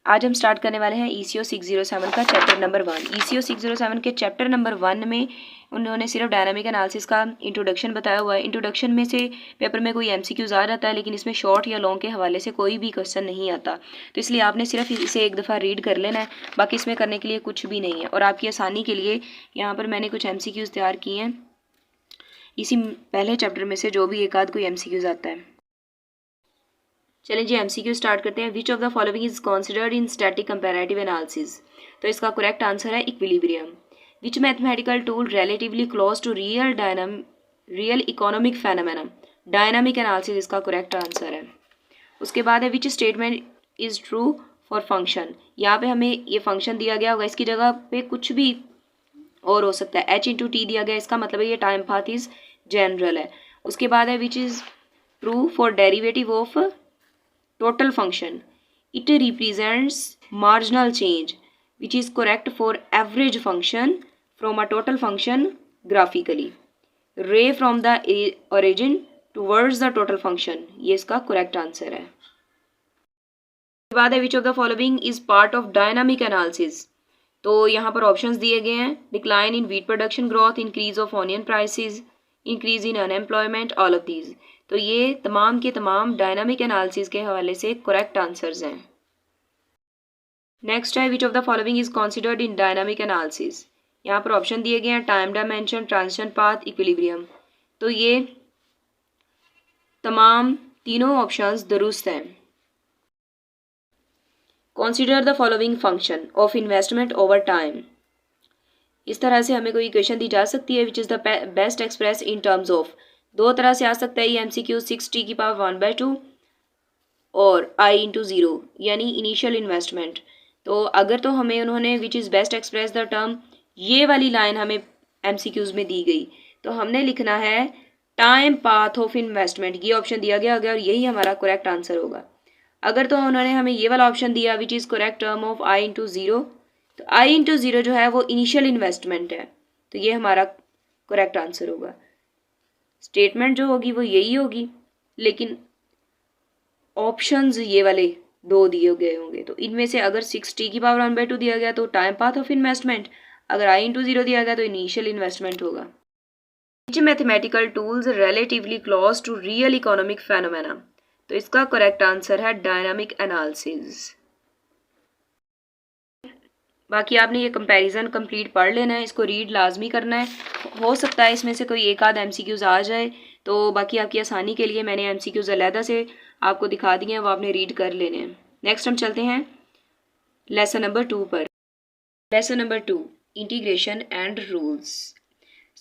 आज हम स्टार्ट करने वाले हैं ECO 607 का चैप्टर नंबर 1। ECO 607 के चैप्टर नंबर 1 में उन्होंने सिर्फ डायनामिक एनालिसिस का इंट्रोडक्शन बताया हुआ है। इंट्रोडक्शन में से पेपर में कोई MCQs आ जाता है, लेकिन इसमें शॉर्ट या लॉन्ग के हवाले से कोई भी क्वेश्चन नहीं आता, तो इसलिए आपने सिर्फ इसे एक दफ़ा रीड कर लेना है, बाकी इसमें करने के लिए कुछ भी नहीं है। और आपकी आसानी के लिए यहाँ पर मैंने कुछ MCQs तैयार किए हैं इसी पहले चैप्टर में से, जो भी एक आध कोई MCQs आता है। चलें जी, MCQ स्टार्ट करते हैं। Which of the following is considered in static comparative analysis? तो इसका करेक्ट आंसर है equilibrium. Which mathematical tool relatively close to real economic phenomena? Dynamic analysis इसका करेक्ट आंसर है। उसके बाद है which statement is true for function? यहाँ पे हमें ये फंक्शन दिया गया होगा, इसकी जगह पे कुछ भी और हो सकता है। H/T दिया गया, इसका मतलब है ये टाइम पाथ इज जनरल है। उसके बाद है which is true for derivative of total function? It represents marginal change, which is correct for average function from a total function graphically. Ray from the origin towards the total function, ये इसका correct answer है। उसके बाद है which of the following is part of dynamic analysis? तो यहाँ पर options दिए गए हैं। Decline in wheat production growth, increase of onion prices, increase in unemployment, all of these. तो ये तमाम के तमाम डायनामिक एनालिसिस के हवाले से करेक्ट आंसर्स हैं। नेक्स्ट है विच of the following is considered in dynamic analysis? यहाँ पर ऑप्शन दिए गए हैं time dimension, transition path, equilibrium. तो ये तमाम तीनों ऑप्शंस दुरुस्त हैं। Consider the following function of investment over time. इस तरह से हमें कोई इक्वेशन दी जा सकती है which is the best express in terms of. दो तरह से आ सकता है ये MCQ, 6t की पावर 1/2 और I इंटू 0 यानी इनिशियल इन्वेस्टमेंट। तो अगर तो हमें उन्होंने which is best express the term, ये वाली लाइन हमें MCQs में दी गई, तो हमने लिखना है टाइम पाथ ऑफ इन्वेस्टमेंट, ये ऑप्शन दिया गया होगा और यही हमारा करेक्ट आंसर होगा। अगर तो उन्होंने हमें ये वाला ऑप्शन दिया which is correct term of I into 0, तो I इंटू 0 जो है वो इनिशियल इन्वेस्टमेंट है, तो ये हमारा करेक्ट आंसर होगा। स्टेटमेंट जो होगी वो यही होगी, लेकिन ऑप्शंस ये वाले दो दिए गए होंगे। तो इनमें से अगर 6t की पावर 1/2 दिया गया तो टाइम पाथ ऑफ इन्वेस्टमेंट, अगर I इंटू 0 दिया गया तो इनिशियल इन्वेस्टमेंट होगा। Which mathematical tools relatively close to real economic phenomena? तो इसका करेक्ट आंसर है डायनामिक एनालिसिस। बाकी आपने ये कंपैरिजन कंप्लीट पढ़ लेना है, इसको रीड लाजमी करना है। हो सकता है इसमें से कोई एक आध MCQs आ जाए, तो बाकी आपकी आसानी के लिए मैंने MCQs अलहदा से आपको दिखा दिए हैं, वो आपने रीड कर लेने हैं। नेक्स्ट हम चलते हैं लेसन नंबर 2 पर। Lesson number 2, integration and rules.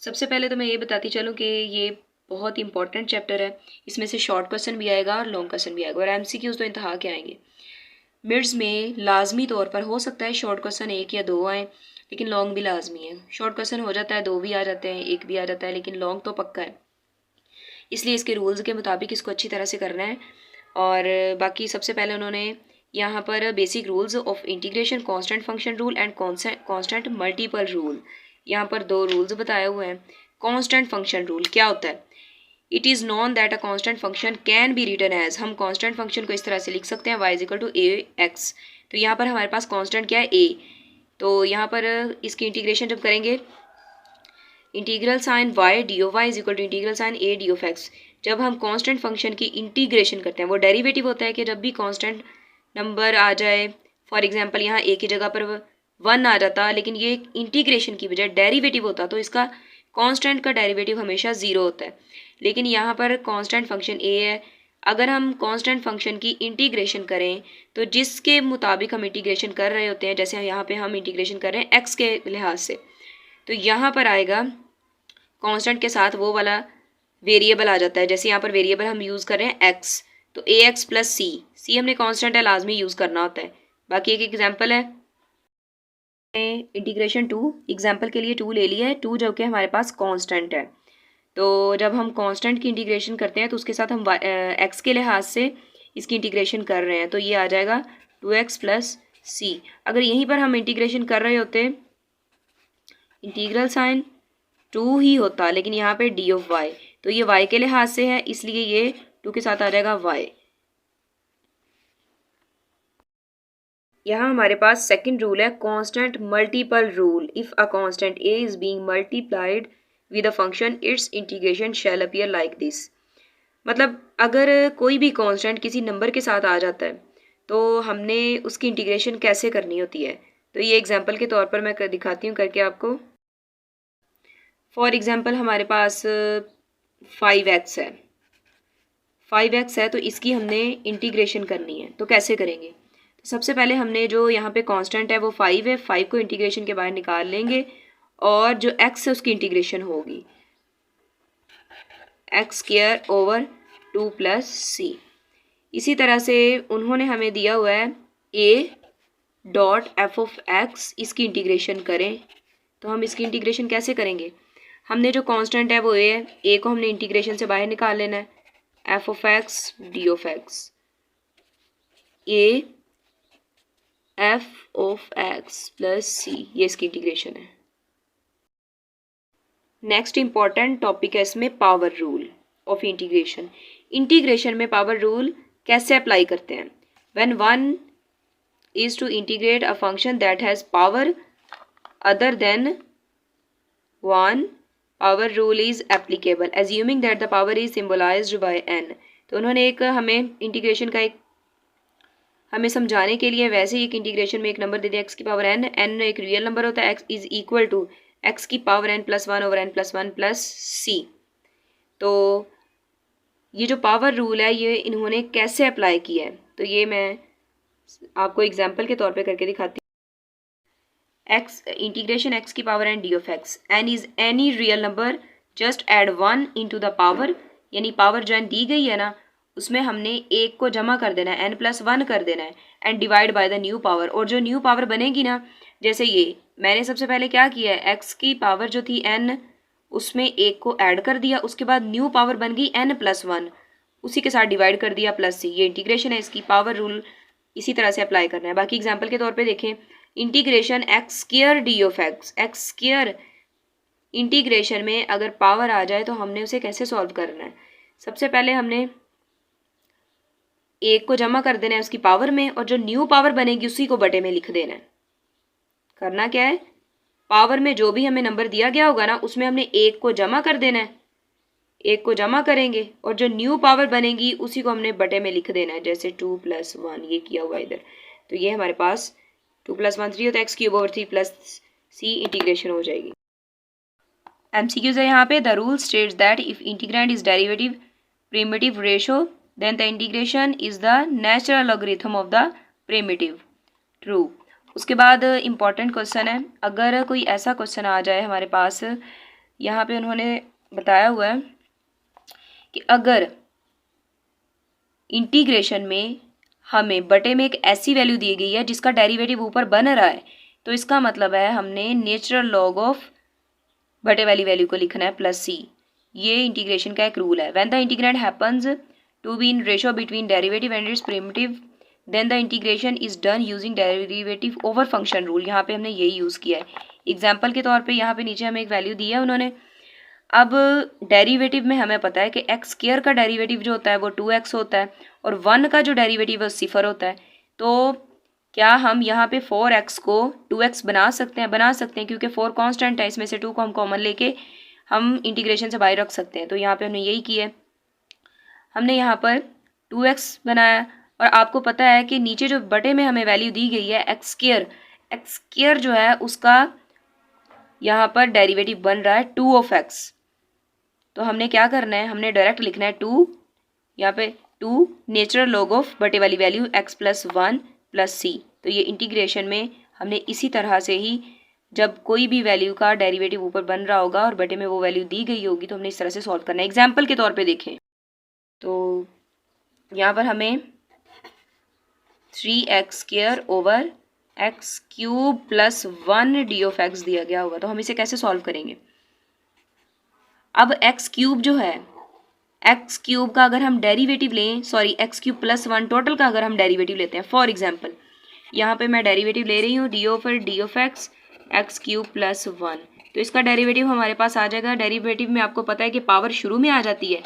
सबसे पहले तो मैं ये बताती चलूँ कि ये बहुत इंपॉर्टेंट चैप्टर है। इसमें से शॉर्ट क्वेश्चन भी आएगा और लॉन्ग क्वेश्चन भी आएगा, और MCQs तो इंतहा के आएंगे। मिड्स में लाजमी तौर पर हो सकता है शॉर्ट क्वेश्चन 1 या 2 आए, लेकिन लॉन्ग भी लाजमी है। शॉर्ट क्वेश्चन हो जाता है 2 भी आ जाते हैं, 1 भी आ जाता है, लेकिन लॉन्ग तो पक्का है। इसलिए इसके रूल्स के मुताबिक इसको अच्छी तरह से करना है। और बाकी सबसे पहले उन्होंने यहाँ पर basic rules of integration, constant function rule and constant multiple rule, यहाँ पर 2 रूल्स बताए हुए हैं। कांस्टेंट फंक्शन रूल क्या होता है? It is known that a constant function can be written as, हम कांस्टेंट फंक्शन को इस तरह से लिख सकते हैं y इक्वल टू ax। तो यहाँ पर हमारे पास कांस्टेंट क्या है? a। तो यहाँ पर इसकी इंटीग्रेशन जब करेंगे, integral sine y d of y is equal to integral sine a d of x। जब हम कांस्टेंट फंक्शन की इंटीग्रेशन करते हैं, वो डेरिवेटिव होता है कि जब भी कांस्टेंट नंबर आ जाए, फॉर एग्जाम्पल यहाँ a की जगह पर 1 आ जाता, लेकिन ये इंटीग्रेशन की बजाय डेरिवेटिव होता, तो इसका कांस्टेंट का डेरिवेटिव हमेशा 0 होता है। लेकिन यहाँ पर कांस्टेंट फंक्शन a है, अगर हम कांस्टेंट फंक्शन की इंटीग्रेशन करें तो जिसके मुताबिक हम इंटीग्रेशन कर रहे होते हैं, जैसे यहाँ पे हम इंटीग्रेशन कर रहे हैं x के लिहाज से, तो यहाँ पर आएगा कांस्टेंट के साथ वो वाला वेरिएबल आ जाता है। जैसे यहाँ पर वेरिएबल हम यूज़ कर रहे हैं x, तो ax प्लस c हमने कांस्टेंट है लाजमी यूज़ करना होता है। बाकी एक एग्जाम्पल है, इंटीग्रेशन 2 एग्जाम्पल के लिए 2 ले लिया है, 2 जो कि हमारे पास कांस्टेंट है। तो जब हम कांस्टेंट की इंटीग्रेशन करते हैं तो उसके साथ हम x के लिहाज से इसकी इंटीग्रेशन कर रहे हैं, तो ये आ जाएगा 2x प्लस c। अगर यहीं पर हम इंटीग्रेशन कर रहे होते, इंटीग्रल साइन 2 ही होता, लेकिन यहाँ पे d ऑफ y, तो ये y के लिहाज से है, इसलिए ये 2 के साथ आ जाएगा y। यहाँ हमारे पास सेकंड रूल है constant multiple rule. If a constant a is being multiplied with a function it's integration shall appear like this. मतलब अगर कोई भी कांस्टेंट किसी नंबर के साथ आ जाता है तो हमने उसकी इंटीग्रेशन कैसे करनी होती है। तो ये एग्जांपल के तौर पर मैं दिखाती हूँ करके आपको। फॉर एग्जांपल हमारे पास 5x है, 5x है तो इसकी हमने इंटीग्रेशन करनी है। तो कैसे करेंगे? तो सबसे पहले हमने जो यहाँ पे कांस्टेंट है वो 5 है, 5 को इंटीग्रेशन के बाहर निकाल लेंगे और जो x है उसकी इंटीग्रेशन होगी x² ओवर 2 प्लस सी। इसी तरह से उन्होंने हमें दिया हुआ है a dot F of x, इसकी इंटीग्रेशन करें। तो हम इसकी इंटीग्रेशन कैसे करेंगे? हमने जो कांस्टेंट है वो a है, a को हमने इंटीग्रेशन से बाहर निकाल लेना है, f of x d of x, a f of x plus c, ये इसकी इंटीग्रेशन है। नेक्स्ट इंपॉर्टेंट टॉपिक है इसमें power rule of integration. Integration में पावर रूल कैसे अप्लाई करते हैं? When one is to integrate a function that has power other than one, power rule is applicable assuming that the power is symbolised by n। तो उन्होंने एक हमें integration का एक हमें समझाने के लिए वैसे ही एक इंटीग्रेशन में एक नंबर दे दिया x की पावर n, n एक रियल नंबर होता है, x is equal to x की power n plus 1 over n plus 1 plus c. तो ये जो पावर रूल है ये इन्होंने कैसे अप्लाई किया है तो ये मैं आपको एग्जाम्पल के तौर पे करके दिखाती हूँ। x इंटीग्रेशन x की power n d of x, n is any real number just add 1 into the power, यानी पावर जो n दी गई है ना उसमें हमने एक को जमा कर देना है, n प्लस 1 कर देना है and divide by the new power. और जो न्यू पावर बनेगी ना, जैसे ये मैंने सबसे पहले क्या किया है, x की पावर जो थी n उसमें एक को ऐड कर दिया, उसके बाद न्यू पावर बन गई n प्लस 1, उसी के साथ डिवाइड कर दिया प्लस सी। ये इंटीग्रेशन है, इसकी पावर रूल इसी तरह से अप्लाई करना है। बाकी एग्जाम्पल के तौर पे देखें, integration x² D of x, x² integration में अगर पावर आ जाए तो हमने उसे कैसे सॉल्व करना है? सबसे पहले हमने एक को जमा कर देना है उसकी पावर में और जो न्यू पावर बनेगी उसी को बटे में लिख देना है। करना क्या है, पावर में जो भी हमें नंबर दिया गया होगा ना उसमें हमने एक को जमा कर देना है, एक को जमा करेंगे और जो न्यू पावर बनेगी उसी को हमने बटे में लिख देना है, जैसे 2 प्लस 1 ये किया हुआ इधर। तो ये हमारे पास 2 प्लस 1 3 होता है, x³ ओवर 3 प्लस सी इंटीग्रेशन हो जाएगी। MCQs है यहाँ पे। The rule states that if integrand is derivative primitive ratio then the integration is the natural logarithm of the primitive. True. उसके बाद इम्पॉर्टेंट क्वेश्चन है, अगर कोई ऐसा क्वेश्चन आ जाए हमारे पास, यहाँ पे उन्होंने बताया हुआ है कि अगर इंटीग्रेशन में हमें बटे में एक ऐसी वैल्यू दी गई है जिसका डेरिवेटिव ऊपर बन रहा है तो इसका मतलब है हमने नेचुरल लॉग ऑफ बटे वाली वैल्यू को लिखना है प्लस सी। ये इंटीग्रेशन का एक रूल है। When the integrand happens to be in ratio between derivative and its primitive then the integration is done using derivative over function rule. यहाँ पे हमने यही यूज़ किया है। एग्जाम्पल के तौर पे यहाँ पे नीचे हमें एक वैल्यू दी है उन्होंने। अब डेरिवेटिव में हमें पता है कि x² का डेरिवेटिव जो होता है वो 2x होता है और 1 का जो डेरिवेटिव है वो 0 होता है। तो क्या हम यहाँ पे 4x को 2x बना सकते हैं? बना सकते हैं, क्योंकि 4 कांस्टेंट है, इसमें से 2 को हम कॉमन लेके हम इंटीग्रेशन से बाहर रख सकते हैं। तो यहाँ पे हमने यही किया है, हमने यहाँ पर 2x बनाया और आपको पता है कि नीचे जो बटे में हमें वैल्यू दी गई है x² जो है उसका यहाँ पर डेरिवेटिव बन रहा है 2 ऑफ x। तो हमने क्या करना है, हमने डायरेक्ट लिखना है 2, यहाँ पे 2 नेचुरल लॉग ऑफ बटे वाली value x plus 1 plus c. तो ये इंटीग्रेशन में हमने इसी तरह से ही जब कोई भी वैल्यू का डेरिवेटिव ऊपर बन रहा होगा और बटे में वो वैल्यू दी गई होगी तो हमने इस तरह से सॉल्व करना है। एग्जाम्पल के तौर पे देखें तो यहाँ पर हमें 3x² over x³ plus 1 D of x दिया गया होगा। तो हम इसे कैसे सॉल्व करेंगे? अब x³ जो है, x³ का अगर हम डेरिवेटिव लें, सॉरी x³ प्लस 1 टोटल का अगर हम डेरिवेटिव लेते हैं, फॉर एग्जांपल यहाँ पे मैं डेरिवेटिव ले रही हूँ D of x x³ plus 1, तो इसका डेरिवेटिव हमारे पास आ जाएगा। डेरिवेटिव में आपको पता है कि पावर शुरू में आ जाती है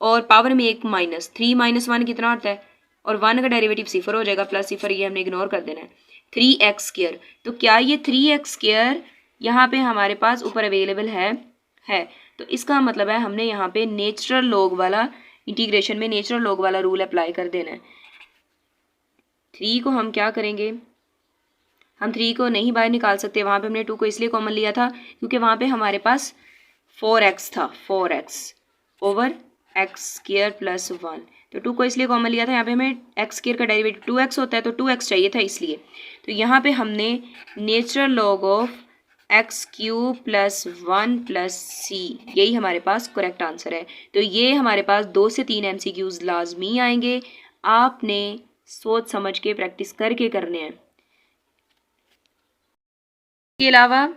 और पावर में एक माइनस, 3 - 1 कितना होता है और 1 का डेरिवेटिव 0 हो जाएगा, प्लस 0 ये हमने इग्नोर कर देना है। 3x², तो क्या ये 3x² यहाँ पे हमारे पास ऊपर अवेलेबल है। तो इसका मतलब है हमने यहाँ पे नेचुरल लॉग वाला इंटीग्रेशन में नेचुरल लॉग वाला रूल अप्लाई कर देना है। 3 को हम क्या करेंगे, हम 3 को नहीं बाहर निकाल सकते, वहाँ पे हमने 2 को इसलिए कॉमन लिया था क्योंकि वहाँ पे हमारे पास 4x था, 4x ओवर x² प्लस 1, तो 2 को इसलिए कॉमन लिया था। यहाँ पे हमें x² का डेरिवेटिव 2x होता है, तो 2x चाहिए था इसलिए। तो यहाँ पे हमने natural log of x³ plus 1 plus c, यही हमारे पास करेक्ट आंसर है। तो ये हमारे पास 2 से 3 MCQs लाजमी आएंगे, आपने सोच समझ के प्रैक्टिस करके करने हैं। इसके अलावा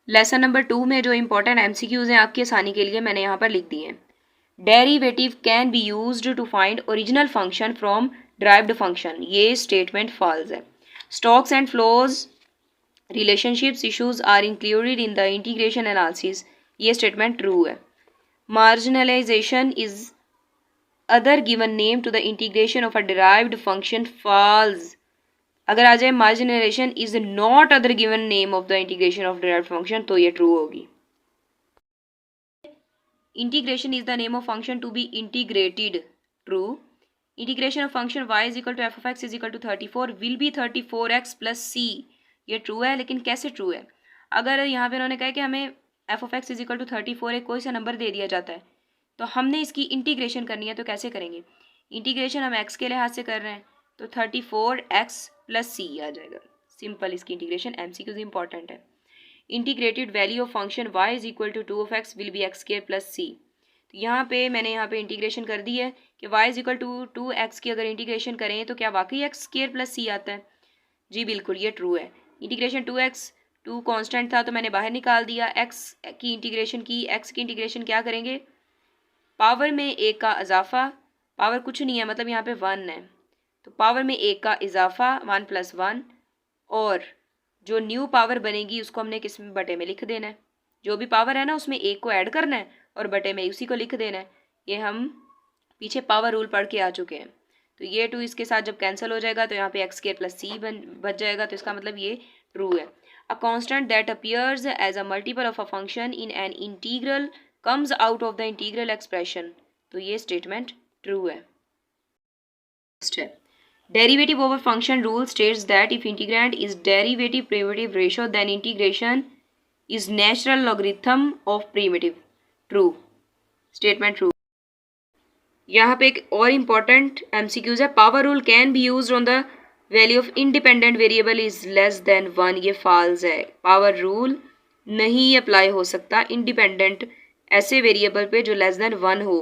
लेसन नंबर 2 में जो इंपॉर्टेंट MCQs हैं आपकी आसानी के लिए मैंने यहाँ पर लिख दिए हैं। Derivative can be used to find original function from derived function, ये स्टेटमेंट फॉल्स है। Stocks and flows relationships issues are included in the integration analysis, ये स्टेटमेंट ट्रू है। Marginalization is other given name to the integration of a derived function, false. अगर आ जाए marginalization is not other given name of the integration of derived function, तो ये true होगी। Integration is the name of function to be integrated, true. Integration of function y is equal to f of x is equal to 34 will be 34x plus c, ये true है। लेकिन कैसे true है, अगर यहाँ पे उन्होंने कहा कि हमें f of x is equal to 34 एक कोई सा नंबर दे दिया जाता है, तो हमने इसकी इंटीग्रेशन करनी है, तो कैसे करेंगे। इंटीग्रेशन हम x के लिहाज से कर रहे हैं, तो 34x प्लस c आ जाएगा, सिंपल इसकी इंटीग्रेशन। MCQs इंपॉर्टेंट है। Integrated value of function y is equal to 2 of x will be x² plus c, तो यहाँ पे मैंने यहाँ पे इंटीग्रेशन कर दी है कि y is equal to 2x की अगर इंटीग्रेशन करें तो क्या वाकई x² प्लस c आता है। जी बिल्कुल, ये ट्रू है। इंटीग्रेशन 2x, 2 कांस्टेंट था तो मैंने बाहर निकाल दिया, x की इंटीग्रेशन की, x की इंटीग्रेशन क्या करेंगे, पावर में 1 का इजाफा, पावर कुछ नहीं है मतलब यहाँ पे 1 है, तो पावर में 1 का इजाफा 1 प्लस 1, और जो न्यू पावर बनेगी उसको हमने किस में, बटे में लिख देना है। जो भी पावर है ना उसमें 1 को ऐड करना है और बटे में उसी को लिख देना है। ये हम पीछे पावर रूल पढ़ के आ चुके हैं। तो ये 2 इसके साथ जब कैंसिल हो जाएगा तो यहाँ पे x² प्लस c बच जाएगा, तो इसका मतलब ये ट्रू है। A constant that appears as a multiple of a function in an integral comes out of the integral expression, तो ये स्टेटमेंट ट्रू है। Derivative over function rule states that if integrand is derivative primitive ratio then integration is natural logarithm of primitive, true, statement true। यहाँ पे एक और important MCQs है, power rule can be used on the value of independent variable is less than 1, ये false है। Power rule नहीं apply हो सकता इंडिपेंडेंट ऐसे वेरिएबल पे जो लेस देन 1 हो,